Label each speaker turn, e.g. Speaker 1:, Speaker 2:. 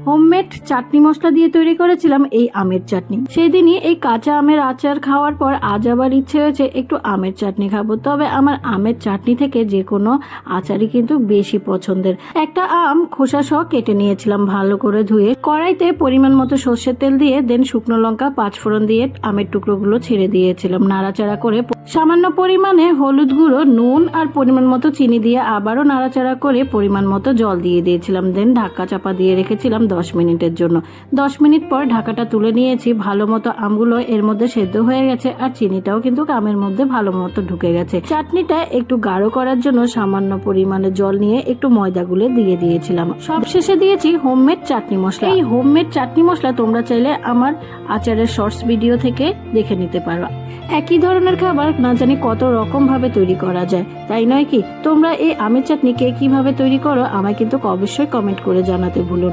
Speaker 1: Homemade চাটনি মশলা দিয়ে তৈরি করেছিলাম এই আমের চাটনি। সেই দিনই এই কাঁচা আমের আচার খাওয়ার পর আজ আবার ইচ্ছে হয়েছে একটু আমের চাটনি খাবো। তবে আমার আমের চাটনি থেকে যে কোনো আচারই কিন্তু বেশি পছন্দের। একটা আম খোসা সহ কেটে নিয়েছিলাম ভালো করে ধুয়ে, কড়াইতে পরিমাণ মতো সর্ষের তেল দিয়ে দেন শুকনো লঙ্কা পাঁচফোড়ন দিয়ে আমের টুকরোগুলো ছেড়ে দিয়েছিলাম। নাড়াচাড়া করে সামান্য পরিমাণে হলুদ গুঁড়ো, নুন আর পরিমাণ মতো চিনি দিয়ে আবারও নাড়াচাড়া করে পরিমাণ মতো জল দিয়ে দিয়েছিলাম। দেন ঢাকা চাপা দিয়ে রেখেছিলাম 10 মিনিটের জন্য। 10 মিনিট পর ঢাকাটা তুলে নিয়েছি। ভালো মতো আমগুলো এর মধ্যে সেদ্ধ হয়ে গেছে আর চিনিটাও কিন্তু আমের মধ্যে ভালো মতো ঢুকে গেছে। চাটনিটা একটু গাঢ় করার জন্য সামান্য পরিমাণে জল নিয়ে একটু ময়দা গুলে দিয়ে দিয়েছিলাম। সবশেষে দিয়েছি হোমমেড চাটনি মশলা। এই হোমমেড চাটনি মশলা তোমরা চাইলে আমার আচারের শর্টস ভিডিও থেকে দেখে নিতে পারো। একই ধরনের খাবার না জানি কত রকম ভাবে তৈরি করা যায়, তাই নয় কি? তোমরা এই আমের চাটনি কে কিভাবে তৈরি করো আমায় কিন্তু অবশ্যই কমেন্ট করে জানাতে ভুলো না।